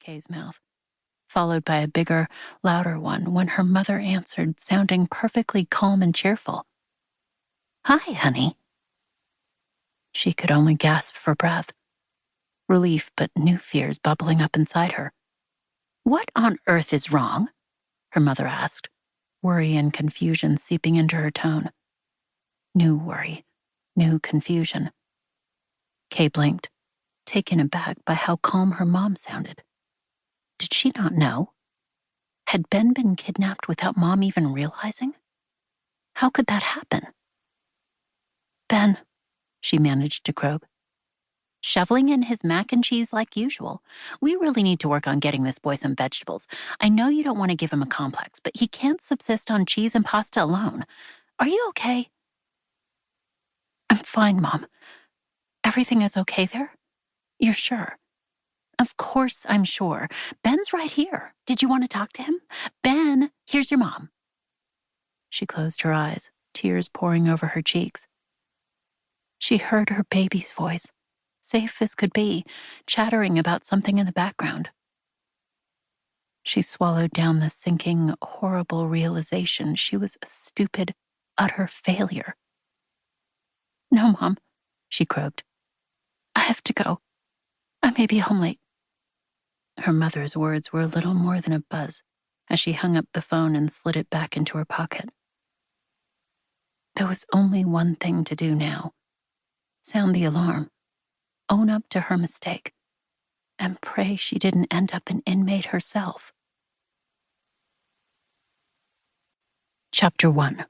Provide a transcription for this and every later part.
Kay's mouth, followed by a bigger, louder one when her mother answered, sounding perfectly calm and cheerful. "Hi, honey." She could only gasp for breath. Relief, but new fears bubbling up inside her. "What on earth is wrong?" her mother asked, worry and confusion seeping into her tone. New worry, new confusion. Kay blinked, taken aback by how calm her mom sounded. Did she not know? Had Ben been kidnapped without Mom even realizing? How could that happen? "Ben," she managed to croak. "Shoveling in his mac and cheese like usual. We really need to work on getting this boy some vegetables. I know you don't want to give him a complex, but he can't subsist on cheese and pasta alone. Are you okay?" "I'm fine, Mom. Everything is okay there? You're sure?" "Of course I'm sure. Ben's right here. Did you want to talk to him? Ben, here's your mom." She closed her eyes, tears pouring over her cheeks. She heard her baby's voice, safe as could be, chattering about something in the background. She swallowed down the sinking, horrible realization she was a stupid, utter failure. "No, Mom," she croaked. "I have to go. I may be home late." Her mother's words were a little more than a buzz as she hung up the phone and slid it back into her pocket. There was only one thing to do now. Sound the alarm, own up to her mistake, and pray she didn't end up an inmate herself. Chapter 1.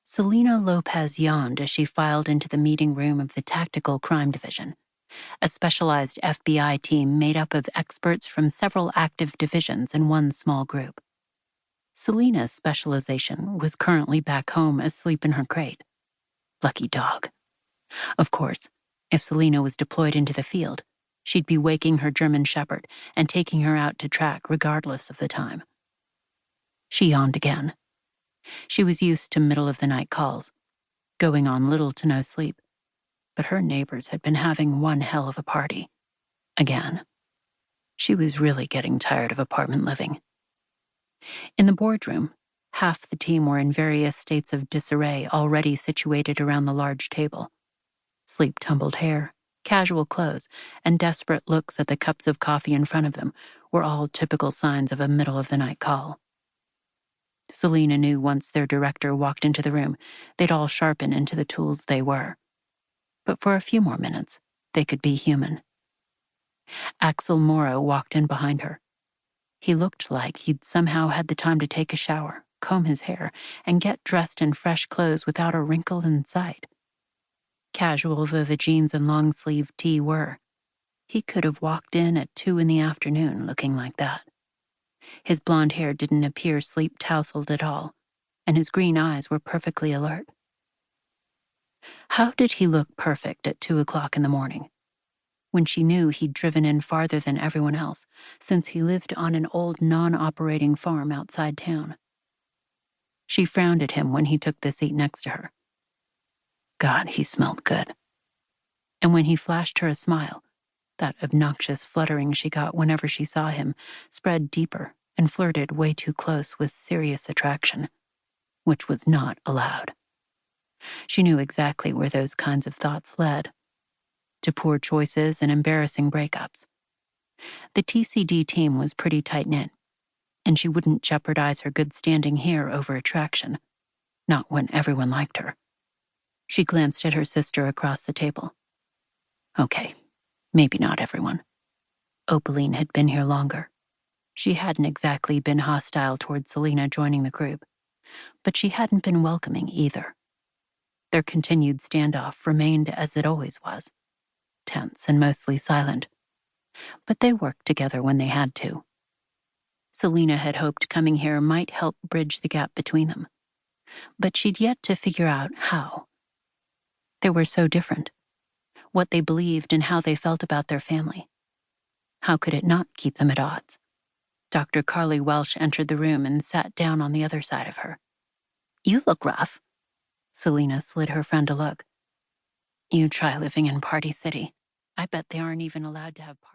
Selena Lopez yawned as she filed into the meeting room of the Tactical Crime Division, a specialized FBI team made up of experts from several active divisions in one small group. Selena's specialization was currently back home asleep in her crate. Lucky dog. Of course, if Selena was deployed into the field, she'd be waking her German Shepherd and taking her out to track regardless of the time. She yawned again. She was used to middle-of-the-night calls, going on little to no sleep, but her neighbors had been having one hell of a party. Again. She was really getting tired of apartment living. In the boardroom, half the team were in various states of disarray already situated around the large table. Sleep-tumbled hair, casual clothes, and desperate looks at the cups of coffee in front of them were all typical signs of a middle-of-the-night call. Selena knew once their director walked into the room, they'd all sharpen into the tools they were. But for a few more minutes, they could be human. Axel Morrow walked in behind her. He looked like he'd somehow had the time to take a shower, comb his hair, and get dressed in fresh clothes without a wrinkle in sight. Casual though the jeans and long-sleeved tee were, he could have walked in at 2 p.m. looking like that. His blonde hair didn't appear sleep-tousled at all, and his green eyes were perfectly alert. How did he look perfect at 2 o'clock in the morning, when she knew he'd driven in farther than everyone else, since he lived on an old non-operating farm outside town? She frowned at him when he took the seat next to her. God, he smelled good. And when he flashed her a smile, that obnoxious fluttering she got whenever she saw him spread deeper and flirted way too close with serious attraction, which was not allowed. She knew exactly where those kinds of thoughts led, to poor choices and embarrassing breakups. The TCD team was pretty tight-knit, and she wouldn't jeopardize her good standing here over attraction, not when everyone liked her. She glanced at her sister across the table. Okay, maybe not everyone. Opaline had been here longer. She hadn't exactly been hostile toward Selena joining the group, but she hadn't been welcoming either. Their continued standoff remained as it always was, tense and mostly silent. But they worked together when they had to. Selena had hoped coming here might help bridge the gap between them, but she'd yet to figure out how. They were so different. What they believed and how they felt about their family. How could it not keep them at odds? Dr. Carly Welsh entered the room and sat down on the other side of her. "You look rough." Selena slid her friend a look. "You try living in Party City. I bet they aren't even allowed to have parties."